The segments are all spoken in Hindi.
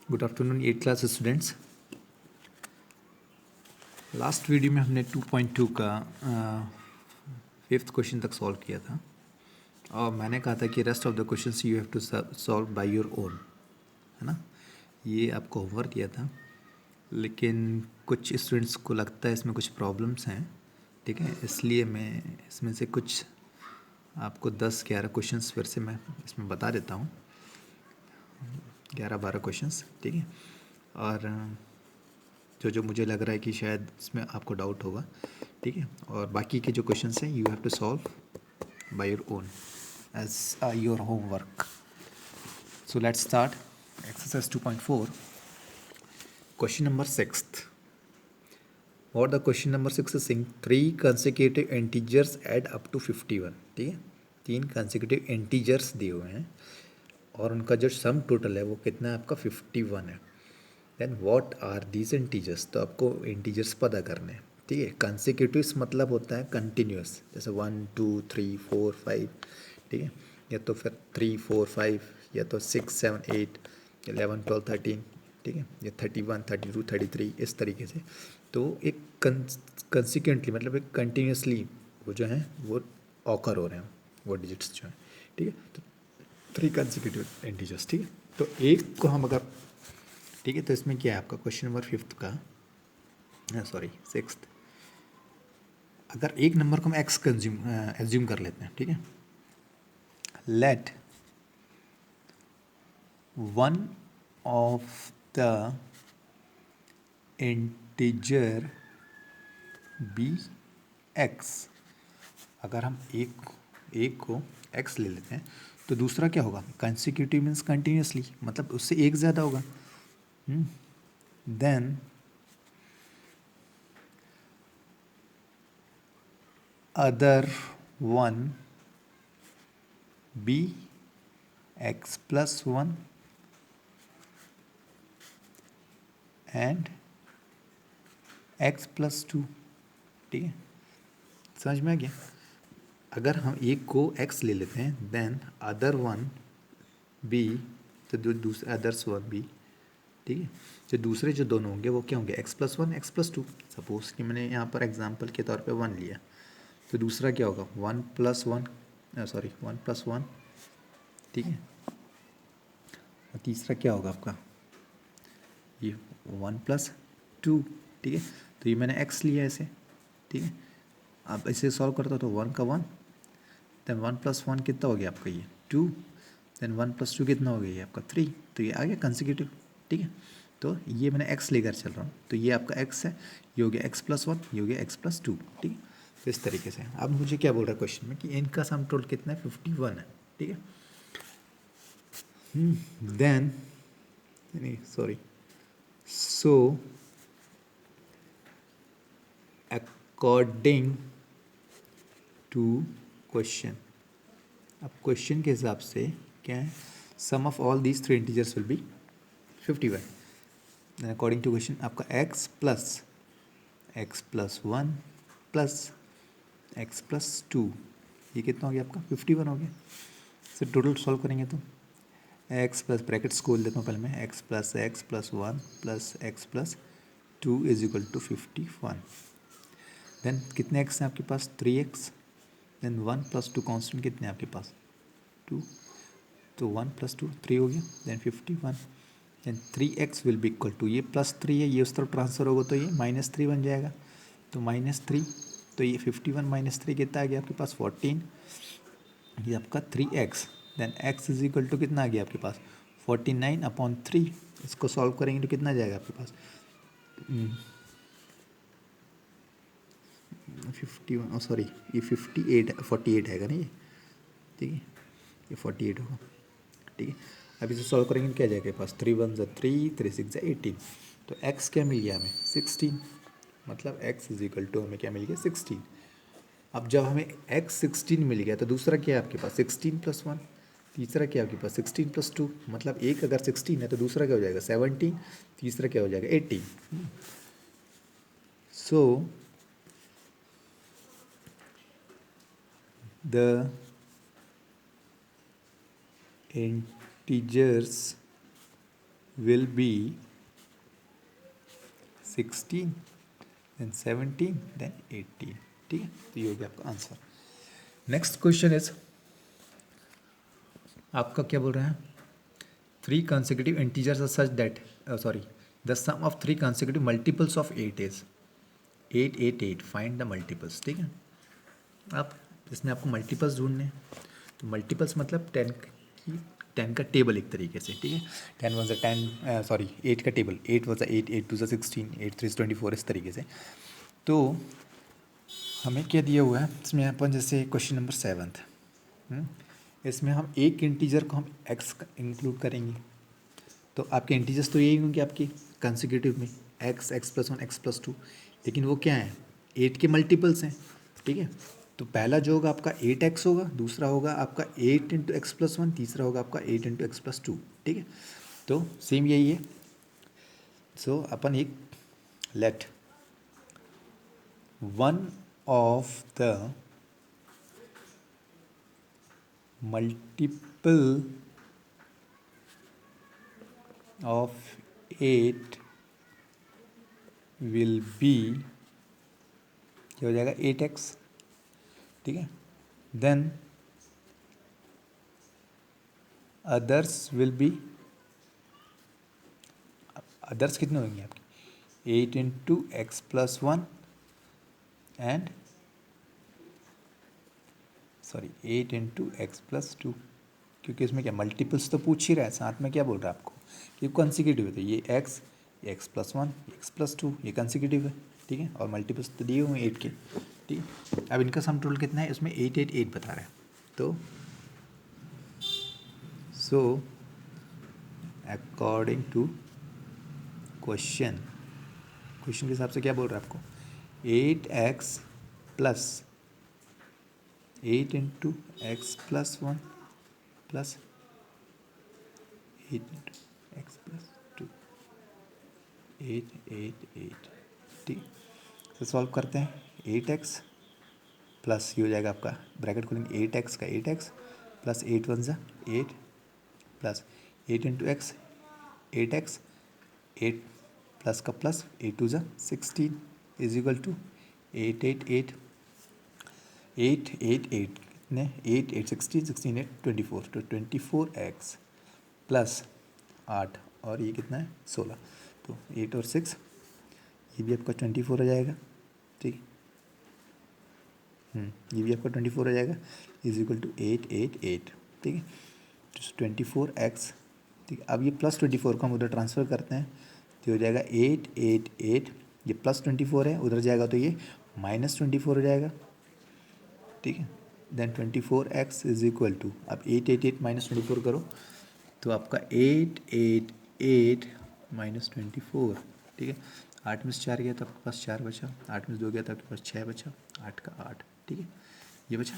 Good afternoon 8 class students. Last video में हमने 2.2 का फिफ्थ क्वेश्चन तक सॉल्व किया था और मैंने कहा था कि rest of the questions you have to solve by your own, है ना। ये आपको होमवर्क दिया था, लेकिन कुछ स्टूडेंट्स को लगता है इसमें कुछ प्रॉब्लम्स हैं, ठीक है। इसलिए मैं इसमें से कुछ आपको 10-11 क्वेश्चंस फिर से मैं इसमें बता देता हूँ, 11-12 क्वेश्चंस, ठीक है। और जो मुझे लग रहा है कि शायद इसमें आपको डाउट होगा, ठीक है। और बाकी के जो क्वेश्चंस हैं you have to solve by your own as your homework. So let's start exercise 2.4, question number 6। और the question number 6 is saying 3 consecutive integers add up to 51, ठीक है। 3 कंसेक्यूटिव इंटीजर्स दिए हुए हैं और उनका जो सम टोटल है वो कितना है आपका 51 है। Then what are these integers, तो आपको इंटीजर्स पता करने हैं, ठीक है। कंसेक्यूटिव्स मतलब होता है कंटिन्यूस, जैसे 1 2 3 4 5, ठीक है। या तो फिर 3 4 5, या तो 6 7 8 11 12 13, ठीक है। या 31 32 33, इस तरीके से। तो एक कंसिक्वेंटली मतलब एक कंटिन्यूसली वो जो है वो ऑकर हो रहे हैं वो डिजिट्स जो हैं, ठीक है। तो 3 कंसिक्यूटिव इंटीजर्स, ठीक है। तो एक को हम अगर, ठीक है, तो इसमें क्या है आपका क्वेश्चन नंबर 5 का, सॉरी 6। अगर एक नंबर को हम एक्स एज्यूम कर लेते हैं, ठीक है। Let one of the integer be X. अगर हम एक को एक्स ले लेते हैं तो दूसरा क्या होगा, कंसिक्यूटिव मीन्स कंटिन्यूसली, मतलब उससे एक ज़्यादा होगा। Then other one be X plus one and X plus two, ठीक है। समझ में आ गया। अगर हम एक को x ले लेते हैं देन अदर वन बी, तो जो दूसरे अदर्स वन बी, ठीक है। जो दूसरे जो दोनों होंगे वो क्या होंगे, x plus one x plus to. Suppose कि मैंने यहाँ पर एग्जांपल के तौर पे 1 लिया, तो दूसरा क्या होगा 1 plus one, sorry 1 plus one, ठीक है। और तीसरा क्या होगा आपका ये 1 प्लस टू, ठीक है। तो ये मैंने x लिया ऐसे, ठीक है। आप इसे सॉल्व करते हो तो 1 का 1, देन 1 प्लस वन कितना हो गया आपका ये 2, देन 1 प्लस टू कितना हो गया ये आपका 3। तो ये आ गया कंसेक्यूटिव, ठीक है। तो ये मैंने x लेकर चल रहा हूँ, तो ये आपका x है, ये हो गया x प्लस वन, ये हो गया x प्लस टू, ठीक है। तो इस तरीके से अब मुझे क्या बोल रहा है क्वेश्चन में कि इनका सम टोटल कितना है 51 है, ठीक है। देन नहीं sorry, so according to question, अब क्वेश्चन के हिसाब से क्या है, sum of all these 3 integers will be 51। Then according to question आपका x plus one plus x plus two, ये कितना हो गया आपका 51 हो गया। फिर टोटल सॉल्व करेंगे तो x प्लस ब्रैकेट्स खोल देता हूँ पहले मैं, x plus one plus x plus two is equal to 51। Then कितने x हैं आपके पास 3x, then 1 plus two constant कितने हैं आपके पास 2, तो 1 प्लस टू 3 हो गया, then 51, then 3x will be equal to, ये प्लस 3 है, ये उस तरफ ट्रांसफर होगा तो ये -3 बन जाएगा, तो -3, तो ये 51 -3 कितना आ गया आपके पास 14, ये आपका 3x, then x is equal to कितना आ गया आपके पास 49/3। इसको सॉल्व करेंगे तो कितना जाएगा आपके पास 51, सॉरी ये 48 हैगा ना ये, ठीक है, ये 48 होगा, ठीक है। अब इसे सॉल्व करेंगे तो क्या जाएगा पास 3 1 ज़ा 3 3 6 ज़ा 18, तो x क्या मिल गया हमें 16, मतलब x इज इक्वल टू हमें क्या मिल गया 16। अब जब हमें x 16 मिल गया तो दूसरा क्या है आपके पास 16 प्लस वन, तीसरा क्या है आपके पास 16 प्लस टू, मतलब एक अगर 16 है तो दूसरा क्या हो जाएगा 17, तीसरा क्या हो जाएगा 18। So the integers will be 16 then 17 then 18। ठीक है, तो ये हो गया आपका आंसर। नेक्स्ट क्वेश्चन इज आपका क्या बोल रहा है, 3 consecutive integers are such that the sum of 3 consecutive multiples of 8 is 8 8 8, find the multiples. ठीक है, अब इसमें आपको मल्टीपल्स ढूंढने हैं, तो मल्टीपल्स मतलब 10 का टेबल एक तरीके से। ठीक है, 10 वन सा 10 8 का टेबल, 8 वन सा 8, 8 टू सा 16, 8 3 24, इस तरीके से। तो हमें क्या दिया हुआ है इसमें, अपन जैसे क्वेश्चन नंबर 7, इसमें हम एक इंटीजर को हम एक्स इंक्लूड करेंगे, तो आपके इंटीजर्स तो यही होंगे आपकी कंसेक्यूटिव में, x, x plus one, x plus to, लेकिन वो क्या है 8 के मल्टीपल्स हैं। ठीक है, तो पहला जो होगा आपका 8x होगा, दूसरा होगा आपका 8 इंटू एक्स प्लस वन, तीसरा होगा आपका 8 इंटू एक्स प्लस टू। ठीक है, तो सेम यही है। सो अपन एक late one of the multiple of 8 will be, क्या हो जाएगा 8x। ठीक है, than others will be, others कितने होंगे आपके 8 into x plus one and 8 into x plus to, क्योंकि इसमें क्या मल्टीपल्स तो पूछ ही रहा है, साथ में क्या बोल रहा है आपको कि कंसेक्यूटिव है, तो ये x plus one, x plus two, ये कंसेक्यूटिव है। ठीक है, और मल्टीपल्स तो दिए हुए हैं 8 के। ठीक है, अब इनका सम टोटल कितना है, इसमें 8 8 8 बता रहा है। तो सो अकॉर्डिंग टू क्वेश्चन के हिसाब से क्या बोल रहा है आपको, 8x plus 8 into x plus one plus 8 into x plus to, 8 8 8। ठीक, तो सॉल्व करते हैं। 8x प्लस ये हो जाएगा आपका, ब्रैकेट खोलेंगे, 8x का 8x प्लस 8 वन ज़ा 8 plus 8 into x 8x, 8 plus का प्लस 8 टू ज़ा 16 इज इक्वल टू 8 8 8 8 8 8 कितने 8 8 16 16 8 24, तो 24x प्लस 8 और ये कितना है 16, तो 8 और 6 ये भी आपका 24 हो जाएगा। ठीक, ये भी आपका 24 हो जाएगा इज इक्वल टू 8 8 8। ठीक है, तो 24x। ठीक है, अब ये प्लस 24 को हम उधर ट्रांसफ़र करते हैं, तो हो जाएगा 8 8 8, ये प्लस 24 है, उधर जाएगा तो ये माइनस 24 हो जाएगा। ठीक है, then 24x is equal to, अब 8 8 8 माइनस 24 करो, तो आपका 8 8 8 माइनस 24। ठीक है, 8 में से 4 गया तो आपके पास 4 बचा, 8 में से 2 गया तो आपके पास 6 बचा, 8 का 8। ठीक है, ये बचा,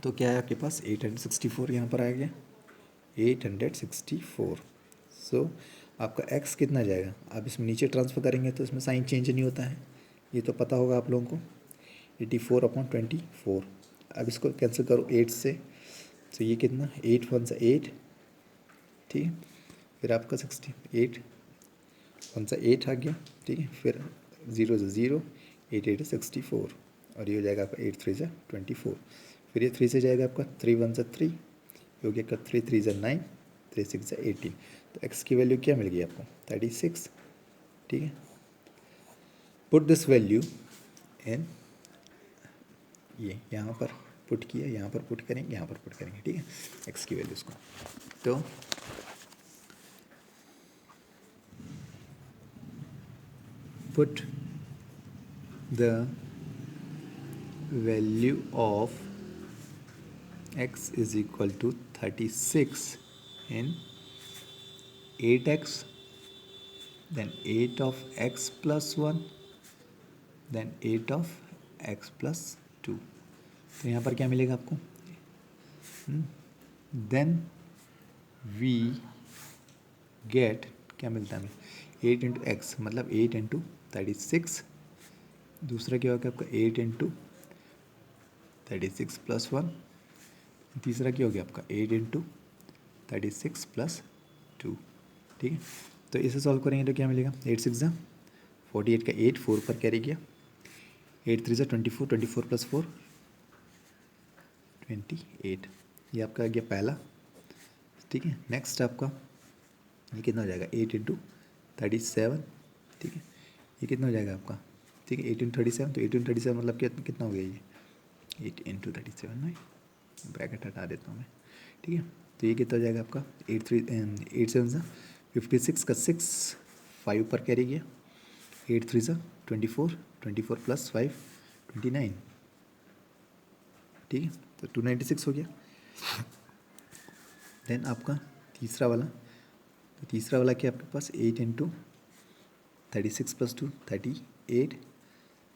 तो क्या है आपके पास 864 यहाँ पर आ गया, 864। सो आपका x कितना जाएगा, आप इसमें नीचे ट्रांसफ़र करेंगे तो इसमें साइन चेंज नहीं होता है, ये तो पता होगा आप लोगों को, 84/24। अब इसको कैंसिल करो 8 से, तो ये कितना 8 वन सा 8। ठीक है, फिर आपका 8 वन सा 8 आ गया। ठीक है, फिर 0 से 0, 8 8 64, और ये हो जाएगा आपका 8 3 से 24। फिर ये 3 से जाएगा आपका 3 वन सा 3, ये हो गया आपका 3 3 से 9, 3 6 से 18, तो x की वैल्यू क्या मिल गई आपको 36। ठीक है, पुट दिस वैल्यू इन, ये यहाँ पर पुट किया, यहाँ पर पुट करेंगे, यहाँ पर पुट करेंगे। ठीक है, x की वैल्यूज़ को, तो put the value of x is equal to 36 in 8x, then 8 of x plus 1, then 8 of x plus 2। तो यहाँ पर क्या मिलेगा आपको, देन वी गेट, क्या मिलता है हमें 8 इंटू एक्स, मतलब 8 इंटू 36, दूसरा क्या होगा आपका 8 इंटू 36 प्लस 1, तीसरा क्या हो गया आपका 8 इंटू 36 प्लस 2। ठीक है, तो इसे सॉल्व करेंगे तो क्या मिलेगा, 8 6 जा 48 का 8 4 पर कैरी किया, 8 3 जा 24, 24 प्लस 4 28, ये आपका आ गया पहला। ठीक है, नेक्स्ट आपका ये कितना हो जाएगा 8 इंटू 37। ठीक है, ये कितना हो जाएगा आपका, ठीक है 8 इंटू 37, तो 8 इंटू 37 मतलब कितना हो गया ये 8 इंटू 37 में, ब्रैकेट हटा देता हूँ मैं। ठीक है, तो ये कितना हो जाएगा आपका 8 7 सा 56 का 6 5 पर कैरी गया, 8 3 सा 24, 24 प्लस 5 29। ठीक है, तो 296 हो गया। देन आपका तीसरा वाला, तो तीसरा वाला क्या आपके पास 8 इंटू 36 प्लस 2 38,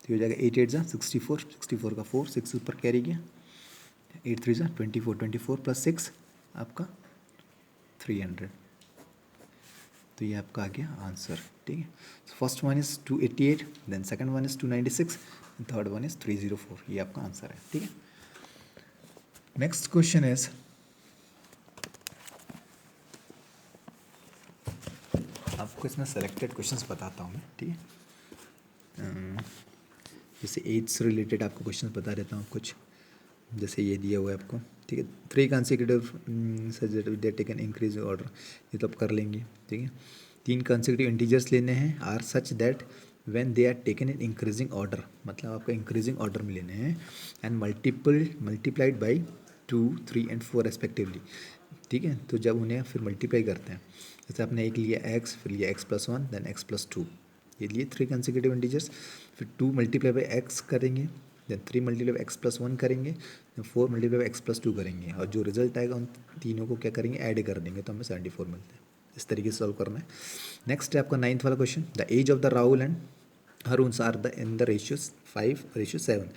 तो हो जाएगा 8 8 जा 64, 64 का 4 6 ऊपर कैरी गया, 8 3 जा 24, 24 प्लस 6 आपका 300। तो ये आपका आ गया आंसर। ठीक है, first one is 288, then second one is 296, third one is 304, ये आपका आंसर है। ठीक है, नेक्स्ट क्वेश्चन इज, आपको इसमें सेलेक्टेड क्वेश्चंस बताता हूँ मैं। ठीक है, जैसे एज से रिलेटेड आपको क्वेश्चंस बता देता हूँ कुछ, जैसे ये दिया हुआ है आपको। ठीक है, 3 consecutive such that taken increase order, ये तो आप कर लेंगे। ठीक है, 3 कंसेक्यूटिव इंटीजर्स लेने हैं are such that when they are taken in increasing order, मतलब आपको इंक्रीजिंग ऑर्डर में लेने हैं, and multiplied by 2 3 and 4 respectively. ठीक है, तो जब उन्हें फिर मल्टीप्लाई करते हैं, जैसे आपने एक लिया x, फिर लिया x plus 1, then x plus 2, ये लिए 3 कंसेक्यूटिव इंटीजर्स, फिर 2 मल्टीप्लाई बाई x करेंगे, then 3 multiply by x plus 1 करेंगे, then 4 multiply by x plus 2 करेंगे, और जो रिजल्ट आएगा उन तीनों को क्या करेंगे, ऐड कर देंगे, तो हमें 74 मिलते हैं। इस तरीके से सॉल्व करना है। नेक्स्ट है आपका 9th वाला question, the age of the Rahul and Haruns are in the ratios 5:7.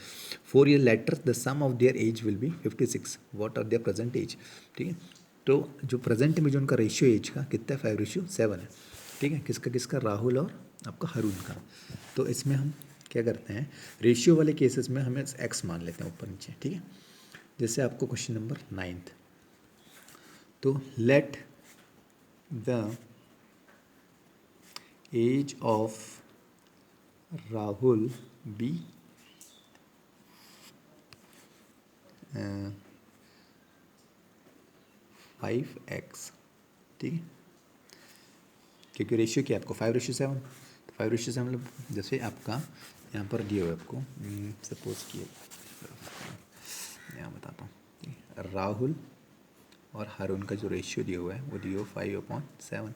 4 years later, the sum of their age will be 56. What are their present age? ठीक है, तो जो प्रेजेंट में जो उनका रेशियो एज का कितना है, 5:7 है। ठीक है, किसका किसका, राहुल और आपका हरुण का। तो इसमें हम क्या करते हैं, रेशियो वाले केसेस में हमें एक्स मान लेते हैं ऊपर नीचे। ठीक है, जैसे आपको क्वेश्चन नंबर 9th, तो let the age of Rahul be 5x। ठीक है, क्योंकि रेशियो क्या है आपको 5:7, तो 5:7 मतलब जैसे आपका यहाँ पर दिया हुआ है आपको, सपोज किए यहाँ बताता हूँ, राहुल और हारून का जो रेशियो दिया हुआ है वो दिया हुआ 5/7।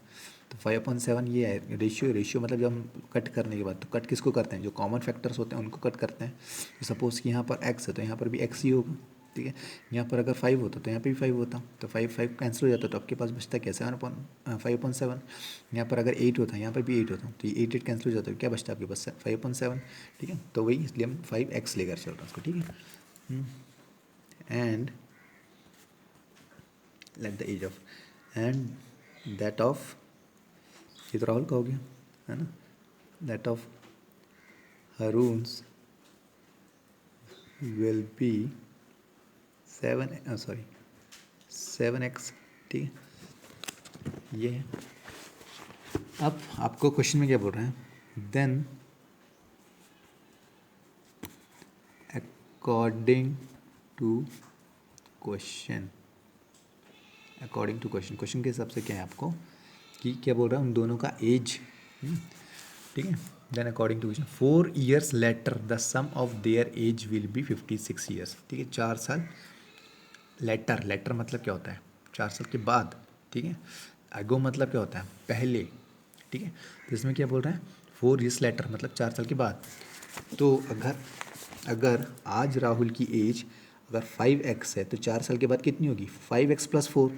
तो 5/7 ये है रेशियो मतलब जब हम कट करने के बाद, तो कट किसको करते हैं, जो कॉमन फैक्टर्स होते हैं उनको कट करते हैं। तो सपोज़ कि यहाँ पर x है तो यहाँ पर भी x ही होगा। ठीक है, यहाँ पर अगर 5 होता तो यहाँ पे भी 5 होता, तो 5 कैंसिल हो जाता, तो आपके पास बचता क्या, 5/7। यहाँ पर अगर 8 होता यहाँ पर भी 8 होता, तो ये 8 कैंसिल हो जाता, क्या बचता आपके पास 5/7। ठीक है, तो वही इसलिए हम 5x लेकर चल रहे हैं उसको। ठीक है, and let the age of, and that of, ये तो राहुल का हो गया है ना, that of Haroon's will be 7x। ठीक है, ये है। अब आपको क्वेश्चन में क्या बोल रहे हैं, then according to question question के हिसाब से क्या है आपको कि क्या बोल रहा है, उन दोनों का एज। ठीक है, then according to question 4 years later the sum of their age will be 56 years। ठीक है, 4 साल लेटर मतलब क्या होता है, 4 साल के बाद। ठीक है, अगो मतलब क्या होता है, पहले। ठीक है, तो इसमें क्या बोल रहे हैं, 4 years लेटर मतलब 4 साल के बाद। तो अगर आज राहुल की एज अगर 5x है, तो 4 साल के बाद कितनी होगी, 5x प्लस 4।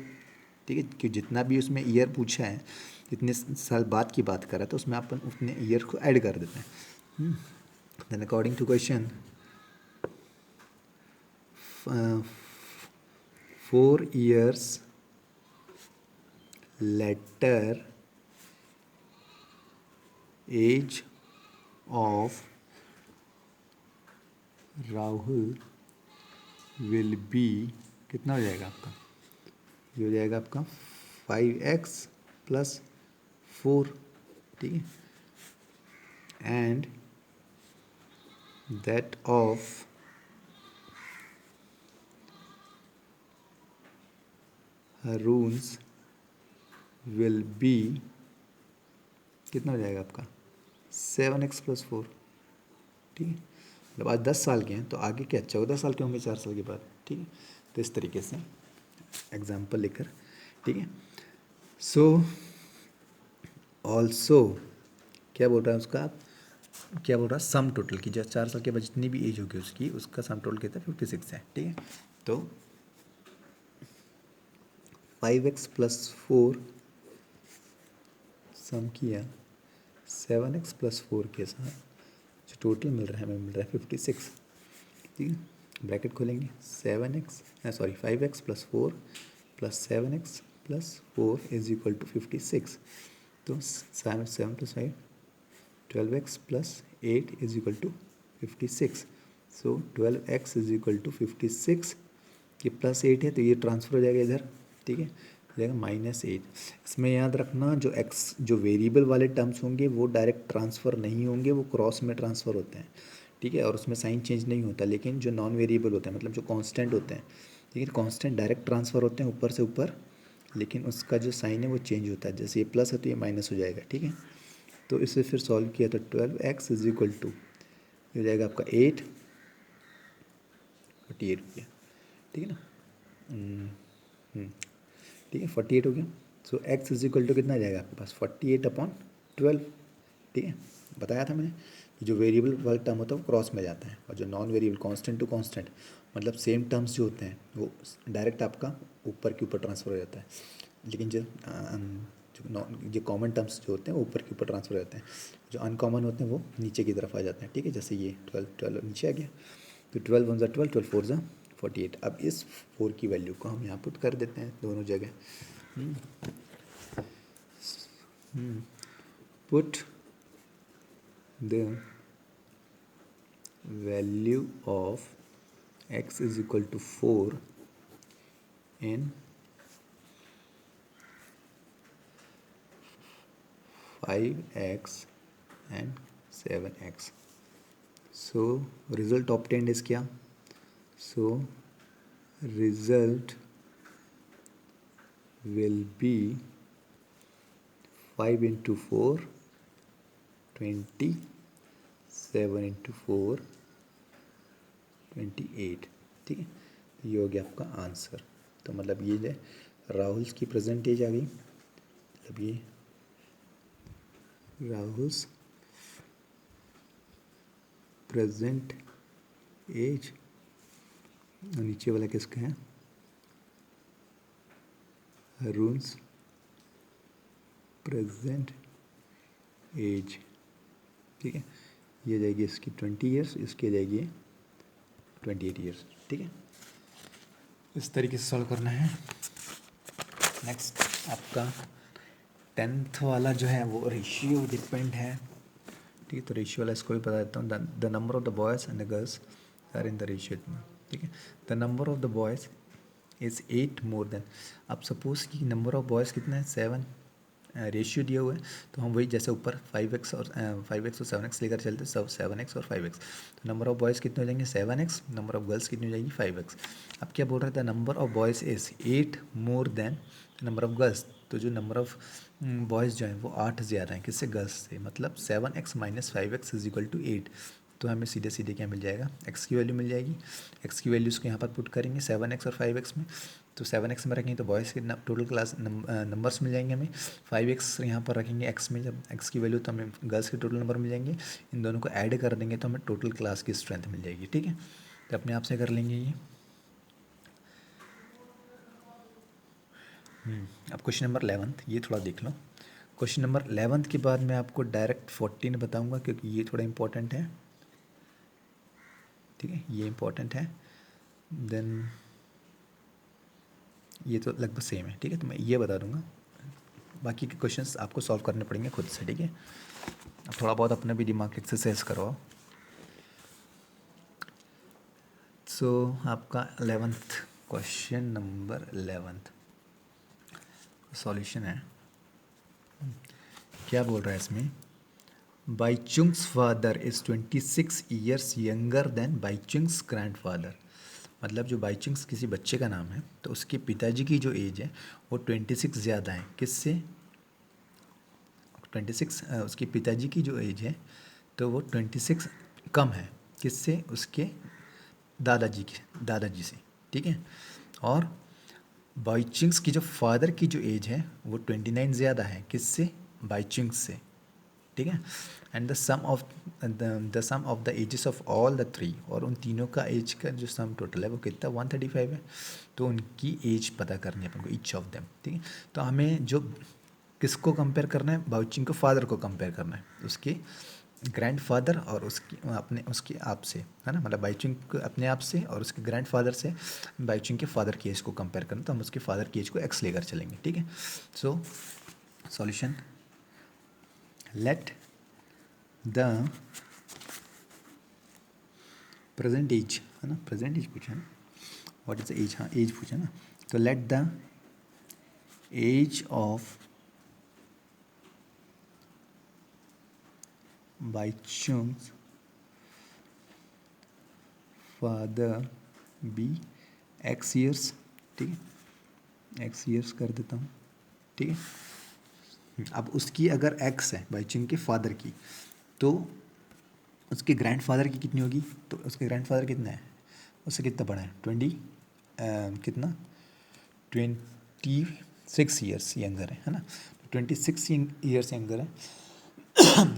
ठीक है, कि जितना भी उसमें ईयर पूछा है, जितने साल बाद की बात करा, तो उसमें अपन उतने ईयर को ऐड कर देते हैं। Then according to question 4 years later age of Rahul will be, कितना हो जाएगा आपका, ये हो जाएगा आपका 5x प्लस 4, ठीक है, and that of Haroon's will be, कितना हो जाएगा आपका 7x+4, ठीक है। मतलब आज 10 साल के हैं तो आगे क्या 14 साल के होंगे 4 साल के बाद, ठीक है। तो इस तरीके से एग्जाम्पल लेकर, ठीक है। सो ऑल्सो क्या बोल रहा है उसका, क्या बोल रहा है, सम टोटल की जो 4 साल के बाद जितनी भी एज होगी उसकी, उसका सम टोटल कितना 56 है, ठीक है। तो 5x+4 सम किया 7x+4 के साथ, जो टोटल मिल रहा है हमें मिल रहा है 56, ठीक है। ब्रैकेट खोलेंगे 5x+4 + 7x+4 = 56। तो 7+5 12x + 8 = 56। सो 12x = 56, ये +8 है तो ये ट्रांसफर हो जाएगा इधर, ठीक है, हो जाएगा -8। इसमें याद रखना जो x जो वेरिएबल वाले टर्म्स होंगे वो डायरेक्ट ट्रांसफ़र नहीं होंगे, वो क्रॉस में ट्रांसफ़र होते हैं, ठीक है, और उसमें साइन चेंज नहीं होता। लेकिन जो नॉन वेरिएबल होते हैं मतलब जो कांस्टेंट होते हैं, ठीक है, कांस्टेंट डायरेक्ट ट्रांसफ़र होते हैं ऊपर से ऊपर, लेकिन उसका जो साइन है वो चेंज होता है। जैसे ये प्लस है तो ये माइनस हो जाएगा, ठीक है। तो इसे फिर सॉल्व किया तो 12x = हो जाएगा आपका 8 48 हो गया, ठीक है ना, ठीक है 48 हो गया। सो x = कितना आ जाएगा आपके पास 48/12, ठीक है। बताया था मैंने कि जो वेरिएबल वाला टर्म होता है वो क्रॉस में जाता है, और जो non variable constant to constant मतलब सेम टर्म्स जो होते हैं वो डायरेक्ट आपका ऊपर के ऊपर ट्रांसफर हो जाता है। लेकिन जो कॉमन टर्म्स जो होते हैं वो ऊपर के ऊपर ट्रांसफर हो जाते हैं, जो अनकॉमन होते हैं वो नीचे की तरफ आ जाते हैं, ठीक है। जैसे ये 12 नीचे आ गया, तो 12 × 12 12 4 × 48। अब इस 4 की वैल्यू को हम यहाँ पुट कर देते हैं दोनों जगह, put the value of x = 4 in 5x and 7x. So result obtained is क्या, so result will be 5 × 4 20, 7 × 4 28, ठीक है। ये हो गया आपका आंसर। तो मतलब ये जो राहुल की प्रेजेंट एज आ गई, मतलब ये राहुल्स प्रेजेंट एज, नीचे वाला किसका है, हारून्स प्रेजेंट एज, ठीक है। ये जाएगी इसकी 20 ईयर्स, इसकी जाएगी 28 ईयर्स, ठीक है। इस तरीके से सॉल्व करना है। नेक्स्ट आपका 10th वाला जो है वो रेशियो डिपेंड है, ठीक है। तो रेशियो वाला इसको भी बता देता हूँ, the number of the boys and the girls are in the ratio, ठीक है। The number of the boys is 8 more than, अब सपोज़ कि नंबर ऑफ बॉयज़ कितना है 7, रेशियो दिया हुआ है, तो हम वही जैसे ऊपर 5x और 7x लेकर चलते, सब 7x और 5x। तो नंबर ऑफ बॉयज़ कितने हो जाएंगे 7x, नंबर ऑफ गर्ल्स कितनी हो जाएगी 5x। अब क्या बोल रहा था, number of boys is 8 more then number of girls, तो जो नंबर ऑफ बॉयज़ जो हैं वो 8 ज़्यादा हैं किससे, गर्ल्स से, मतलब 7x - 5x = 8। तो हमें सीधे सीधे क्या मिल जाएगा, x की वैल्यू मिल जाएगी। x की वैल्यूज़ को यहाँ पर पुट करेंगे 7x और 5x में, तो 7x में रखेंगे तो बॉयज़ के टोटल क्लास नंबर्स मिल जाएंगे हमें। 5x यहाँ पर रखेंगे x में, जब x की वैल्यू तो हमें गर्ल्स के टोटल नंबर मिल जाएंगे। इन दोनों को ऐड कर देंगे तो हमें टोटल क्लास की स्ट्रेंथ मिल जाएगी, ठीक है। तो अपने आप से कर लेंगे ये। अब क्वेश्चन नंबर 11th, ये थोड़ा देख लो। क्वेश्चन नंबर 11th के बाद मैं आपको डायरेक्ट 14 बताऊंगा क्योंकि ये थोड़ा इंपॉर्टेंट है, ठीक है, ये इंपॉर्टेंट है। देन ये तो लगभग सेम है, ठीक है, तो मैं ये बता दूंगा, बाकी के क्वेश्चंस आपको सॉल्व करने पड़ेंगे खुद से, ठीक है। अब थोड़ा बहुत अपने भी दिमाग एक्सरसाइज करवाओ। सो आपका 11th question number 11th solution है। क्या बोल रहा है इसमें, Bhaichung's father is 26 years younger than Bhaichung's grandfather. मतलब जो बाईचुंग्स किसी बच्चे का नाम है तो उसके पिताजी की जो एज है वो 26 ज़्यादा है किससे, 26 उसके पिताजी की जो एज है तो वो 26 कम है किससे, उसके दादाजी से, ठीक है। और बाईचुंग्स की जो फादर की जो एज है वो 29 ज़्यादा है किससे, बाईचुंग्स से, ठीक है। And the sum of the ages of all the three, और उन तीनों का एज का जो सम टोटल है वो कितना 135 है। तो उनकी एज पता करनी है अपन को, ईच ऑफ देम, ठीक है। तो हमें जो किसको कंपेयर करना है, बाईचुंग को फादर को कंपेयर करना है, उसके ग्रैंडफादर और उसके आप से, है ना। मतलब बाईचुंग को अपने आप से और उसके ग्रैंडफादर से बाईचुंग के फादर की एज को कंपेयर करना, तो हम उसके फादर की एज को एक्स लेकर चलेंगे, ठीक है। So solution, let the present age, है ना, प्रेजेंट एज पूछा ना, व्हाट इज द एज, हाँ एज पूछा ना। तो let the age of Bhaichung's father be x years, ठीक है, एक्स ईयर्स कर देता हूँ, ठीक है। अब उसकी अगर एक्स है बाईचुंग के फादर की, तो उसके ग्रैंडफादर की कितनी होगी, तो उसके ग्रैंडफादर कितना है, उससे कितना बड़ा है, कितना 26 ईयर्स यंगर है ना। 26 ईयर्स यंगर है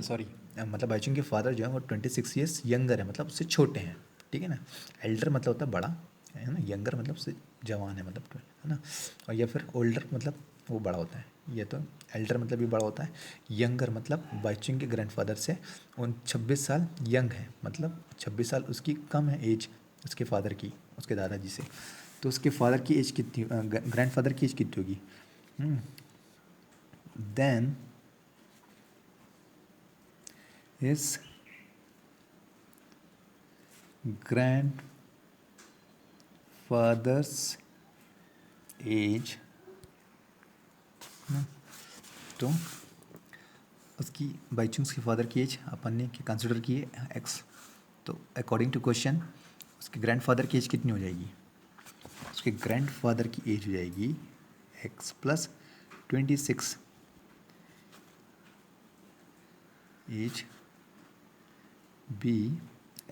सॉरी, मतलब बाईचुंग के फादर जो है वो 26 ईयर्स यंगर है, मतलब उससे छोटे हैं, ठीक है ना। एल्डर मतलब होता है बड़ा, है ना, यंगर मतलब उससे जवान है, मतलब है ना। और या फिर ओल्डर मतलब वो बड़ा होता है, ये तो एल्डर मतलब भी बड़ा होता है, यंगर मतलब बाईचुंग के ग्रैंडफादर से उन 26 साल यंग है, मतलब 26 साल उसकी कम है एज उसके फादर की, उसके दादाजी से। तो उसके फादर की एज कितनी, ग्रैंडफादर की एज कितनी होगी, देन हिज ग्रैंडफादर्स एज, तो उसकी बाईचुंग्स के फादर की एज अपन ने कंसिडर की है एक्स, तो अकॉर्डिंग टू क्वेश्चन उसके ग्रैंडफादर की एज कितनी हो जाएगी, उसके ग्रैंडफादर की एज हो जाएगी X plus 26 age be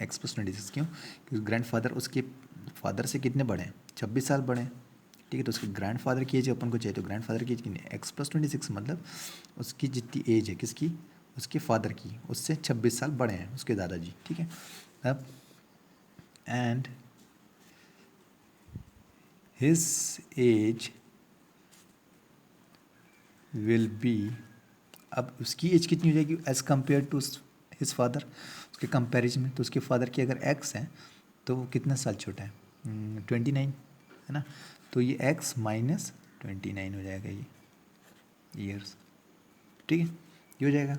X plus 26, क्यों, क्योंकि ग्रैंडफादर उसके फादर से कितने बड़े हैं, 26 साल बड़े हैं, ठीक है। तो उसके ग्रैंडफादर की एज अपन को चाहिए, तो ग्रैंडफादर की एज कितनी, एक्स प्लस 26, मतलब उसकी जितनी एज है किसकी, उसके फादर की, उससे 26 साल बड़े हैं उसके दादाजी, ठीक है। अब and his age will be, अब उसकी एज कितनी हो जाएगी as compare to his father, उसके कंपैरिजन में। तो उसके फादर की अगर एक्स है तो वो कितना साल छोटा है, 29, है ना। तो ये एक्स माइनस 29 हो जाएगा ये ईयर्स, ठीक है, ये हो जाएगा।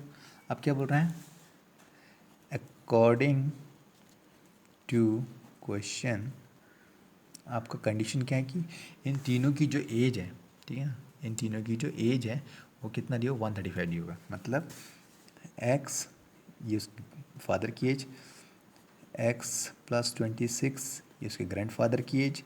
अब क्या बोल रहे हैं, अकॉर्डिंग टू क्वेश्चन, आपका कंडीशन क्या है कि इन तीनों की जो एज है, ठीक है ना, इन तीनों की जो एज है वो कितना दिया, 135 दिया होगा। मतलब एक्स, ये उसके फादर की एज, एक्स प्लस 26 ये उसके ग्रैंडफादर की age,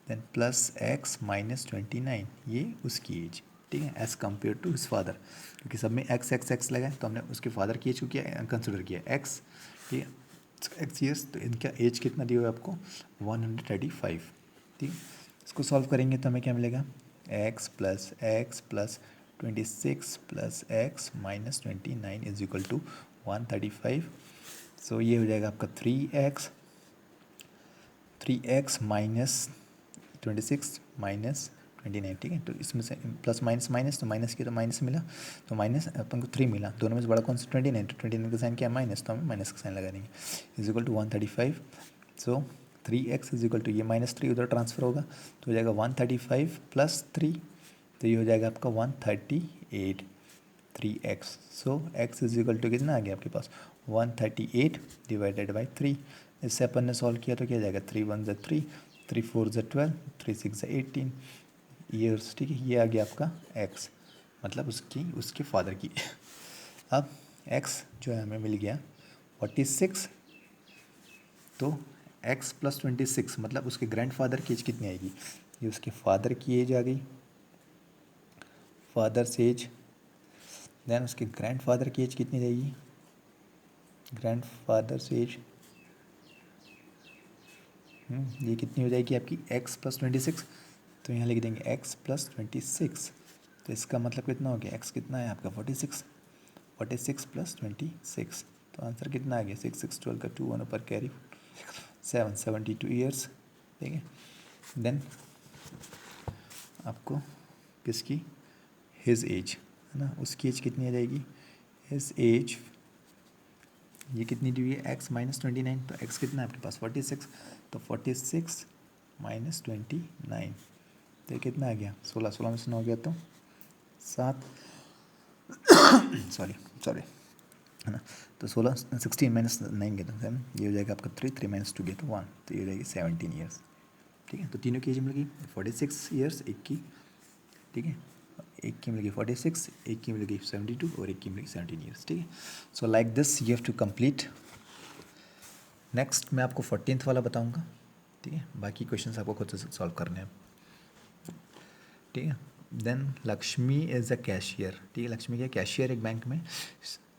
then plus X minus 29 ये उसकी एज, ठीक है, as compare to his father, क्योंकि सब में एक्स एक्स एक्स लगा है तो हमने उसके फादर की एज को किया कंसिडर किया एक्स, ठीक है, एक्स ईयर्स। तो इनका एज कितना दिया हुआ है आपको, 135, ठीक है। इसको सॉल्व करेंगे तो हमें क्या मिलेगा, X plus 26 plus X minus 29 is equal to 135। So ये हो जाएगा आपका 3x माइनस 26 माइनस 29, ठीक है। तो इसमें से प्लस माइनस माइनस, तो माइनस किया तो माइनस मिला, तो माइनस अपन को 3 मिला, दोनों में से बड़ा कौन सा 29, तो 29 का साइन क्या है माइनस, तो हमें माइनस का साइन लगा देंगे, is equal to 135। So 3x is equal to ये -3 उधर ट्रांसफर होगा तो हो जाएगा 135 प्लस 3, तो ये हो जाएगा आपका 138 3x। So x is equal to कितना आ गया आपके पास 138 डिवाइडेड बाई 3। इससे अपन ने सॉल्व किया तो क्या जाएगा 3 1 ज़ा 3, 3 4 ज़ा 12, 3 6 ज़ा 18 ईयर्स, ठीक है। ये आ गया आपका x, मतलब उसके फादर की अब x जो है हमें मिल गया 46, तो x प्लस 26 मतलब उसके ग्रैंडफादर की एज कितनी आएगी, ये उसके फादर की एज आ गई, फादर्स एज, देन उसके ग्रैंडफादर की एज कितनी रहेगी, ग्रैंडफादर्स एज, ये कितनी हो जाएगी आपकी x प्लस 26, तो यहाँ लिख देंगे x प्लस 26, तो इसका मतलब कितना हो गया, x कितना है आपका 46, 46 प्लस 26, तो आंसर कितना आ गया 6 6 12 का 2 वन ऊपर कैरी 7 72 ईयर्स, ठीक है। देन आपको किसकी, हिज एज है ना, उसकी एज कितनी आ जाएगी, हिज एज, ये कितनी दी हुई है x माइनस 29, तो x कितना है आपके पास 46, तो 46 माइनस 29, तो ये कितना आ गया 16, 16 में से 9 हो गया तो 7 सॉरी सॉरी है ना, तो 16 16 माइनस 9 गया तो 7, ये हो जाएगा आपका 3 3 माइनस 2 गया तो 1, तो ये हो जाएगी 17 ईयर्स, ठीक है। तो तीनों की एज मिल गई 46 ईयर्स, एक की, ठीक है, एक की मिलेगी 46, एक की मिलेगी 72 और एक की मिलेगी 17 ईयर्स, ठीक है। So like this you have to complete. Next मैं आपको 14th वाला बताऊंगा, ठीक है, बाकी क्वेश्चंस आपको खुद से सॉल्व करने हैं, ठीक है। Then Lakshmi is a cashier, ठीक है, लक्ष्मी क्या कैशियर एक बैंक में,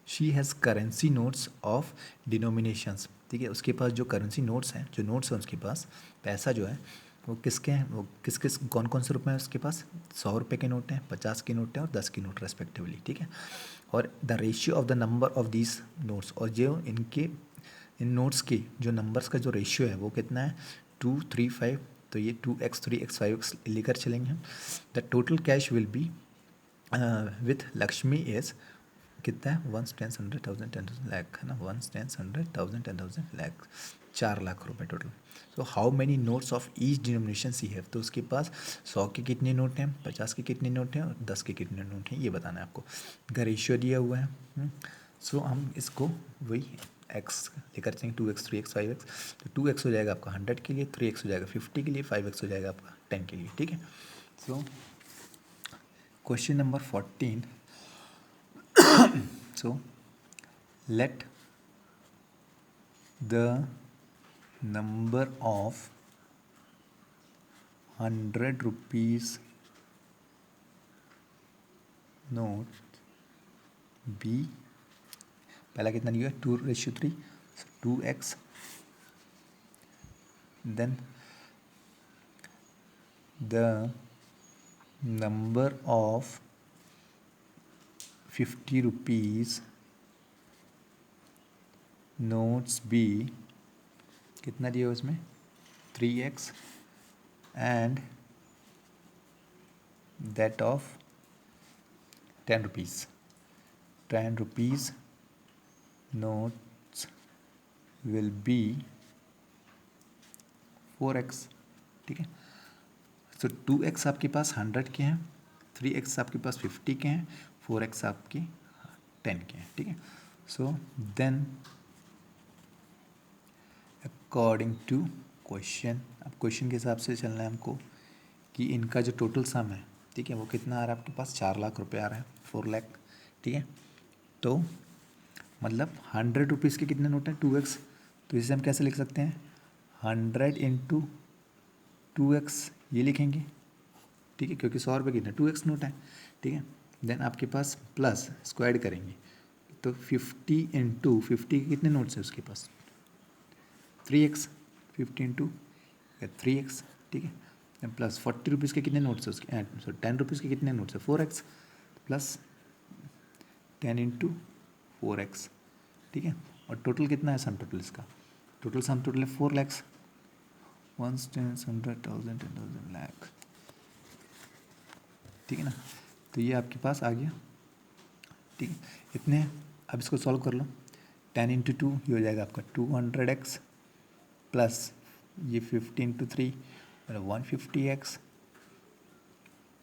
she has currency notes of denominations, ठीक है, उसके पास जो करेंसी नोट्स हैं, जो नोट्स हैं उसके पास, पैसा जो है वो किसके हैं, वो किस किस कौन कौन से रुपये हैं उसके पास, 100 रुपये के नोट हैं, 50 के नोट हैं और 10 के नोट रेस्पेक्टिवली, ठीक है। और the ratio of the number of these notes, और जो इनके इन नोट्स के जो नंबर्स का जो रेशियो है वो कितना है 2 3 5, तो ये 2x 3x 5x लेकर चलेंगे हम। The total cash will be with Lakshmi is कितना है 1 10 100 1000 10,000 लाख है ना, 1 10 100 1000 10,000 लाख, 4 लाख रुपए total. So how many notes of each denomination she have, तो उसके पास 100 के कितने नोट हैं, 50 के कितने नोट हैं और 10 के कितने नोट हैं, ये बताना है आपको। का रेशियो दिया हुआ है, सो हम इसको वही एक्स लेकर चलेंगे 2x 3x 5x, तो 2x हो जाएगा आपका 100 के लिए, 3x हो जाएगा 50 के लिए, 5x हो जाएगा आपका 10 के लिए, ठीक है। So question number 14, so let the number of 100 rupees note be, पहला कितना दिया है 2:3, so 2x, then the number of 50 rupees notes be, कितना दिया उसमें 3x, and that of 10 rupees, 10 rupees notes will be 4x, ठीक है। सो 2x आपके पास 100 के हैं, 3x आपके पास 50 के हैं, 4x आपके 10 के हैं, ठीक है। So then according to question, अब क्वेश्चन के हिसाब से चलना है हमको कि इनका जो टोटल सम है, ठीक है, वो कितना आ रहा है आपके पास 4 लाख रुपए आ रहा है, 4 लाख, ठीक है। तो मतलब 100 रुपीज़ के कितने नोट हैं 2x, तो इसे हम कैसे लिख सकते हैं 100 इंटू 2x, ये लिखेंगे, ठीक है, क्योंकि 100 रुपये कितने 2x नोट है, ठीक है। देन आपके पास प्लस इसको ऐड करेंगे तो 50 इंटू 50 के कितने नोट्स हैं उसके पास 3x, 50 इंटू 3x, ठीक है। प्लस 40 रुपीज़ के कितने नोट्स है उसके, सॉरी 10 रुपीज़ के कितने नोट्स है 4x, प्लस 10 इंटू 4x, ठीक है। और टोटल कितना है सम टोटल इसका, टोटल सम टोटल है 4 लाख, 1 10 100 1000 10,000 लाख, ठीक है ना। तो ये आपके पास आ गया, ठीक है, इतने। अब इसको सॉल्व कर लो, 10 इंटू 2 ये हो जाएगा आपका 200x, प्लस ये 50 इंटू 3 मतलब 150x,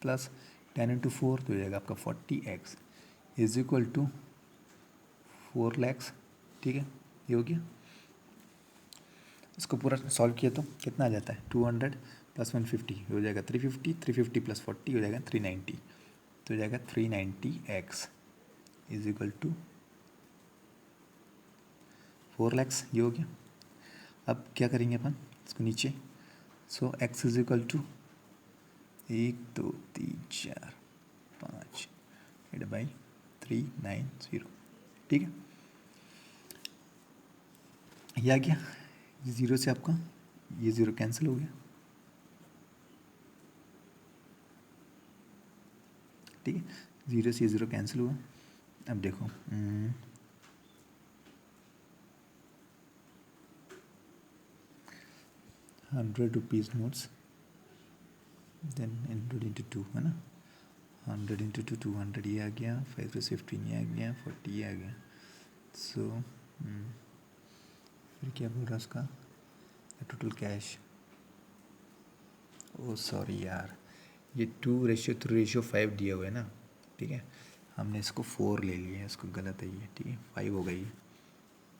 प्लस 10 इंटू 4 तो हो जाएगा आपका 40x is equal to 4 lakh, ठीक है, ये हो गया। इसको पूरा सॉल्व किया तो कितना आ जाता है 200 प्लस 150 हो जाएगा 350, 350 प्लस 40 हो जाएगा 390, तो हो जाएगा 390x is equal to 4 lakh ये हो गया। अब क्या करेंगे अपन इसको नीचे, सो x इज इक्वल टू 1 2 3 4 5 8/390, ठीक है। ये आ गया, ये ज़ीरो से आपका ये ज़ीरो कैंसिल हो गया, ठीक है। ज़ीरो से ये ज़ीरो कैंसिल हुआ। अब देखो 100 रुपीज़ नोट्स, देन 100 इंटू 2 है ना, 100 इंटू 2 200 ये आ गया, 5 + 15 ये आ गया, 40 ये आ गया। सो फिर क्या बोल रहा उसका टोटल कैश, ओ सॉरी यार, ये 2:3:5 दिया हुआ है ना, ठीक है। हमने इसको 4 ले लिया है, इसको गलत है ये, ठीक है। 5 हो गई,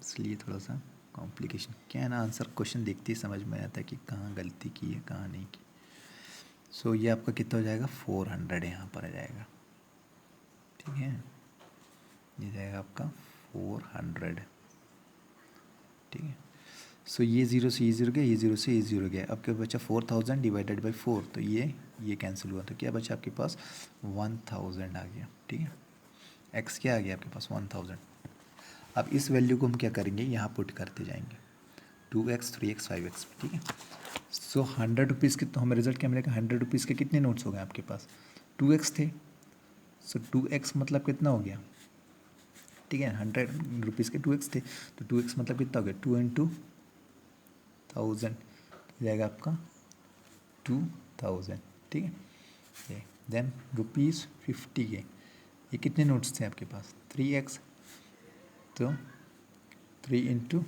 इसलिए थोड़ा सा कॉम्प्लिकेशन क्या है ना, आंसर क्वेश्चन देखते ही समझ में आता है कि कहाँ गलती की है कहाँ नहीं की। सो ये आपका कितना हो जाएगा, 400 यहाँ पर आ जाएगा, ठीक है। ये जाएगा आपका 400, ठीक है। सो ये ज़ीरो से ये ज़ीरो गया, ये ज़ीरो से ये ज़ीरो गया। अब क्या बचा, 4000 डिवाइडेड बाई 4, तो ये कैंसिल हुआ, तो क्या बचा आपके पास 1000 आ गया, ठीक है। एक्स क्या आ गया आपके पास 1000। अब इस वैल्यू को हम क्या करेंगे, यहाँ पुट करते जाएंगे, 2x 3x 5x, ठीक है। सो 100 रुपीज़ के, तो हमें रिजल्ट क्या मिलेगा, 100 रुपीज़ के कितने नोट्स हो गए आपके पास, 2x थे। सो 2x मतलब कितना हो गया, ठीक है। 100 रुपीज़ के 2x थे, तो 2x मतलब कितना हो गया, 2 × 1000 जाएगा आपका 2000, ठीक है। ये देन ₹50 के, ये कितने नोट्स थे आपके पास, 3x, तो 3 ×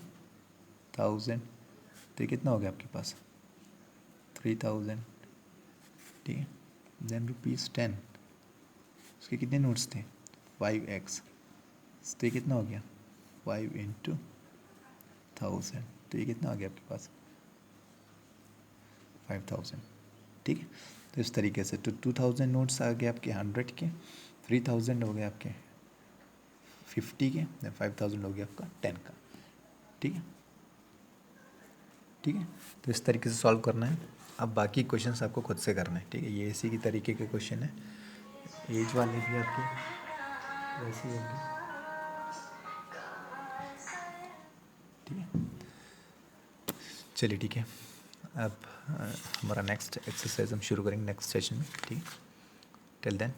1000, तो ये कितना हो गया आपके पास 3000, ठीक है। देन ₹10, उसके कितने नोट्स थे 5x, तो ये कितना हो गया 5 × 1000, तो ये कितना आ गया आपके पास 5000, ठीक है। तो इस तरीके से तो 2000 नोट्स आ गए आपके 100 के, 3000 हो गए आपके 50 के, 5000 हो गया आपका 10 का, ठीक है, ठीक है। तो इस तरीके से सॉल्व करना है। अब बाकी क्वेश्चंस आपको खुद से करना है, ठीक है। ये इसी की तरीके के क्वेश्चन है, एज वाले भी आपके वैसे ही होंगे, ठीक है। चलिए ठीक है, अब हमारा नेक्स्ट एक्सरसाइज हम शुरू करेंगे नेक्स्ट सेशन में, ठीक है। Till then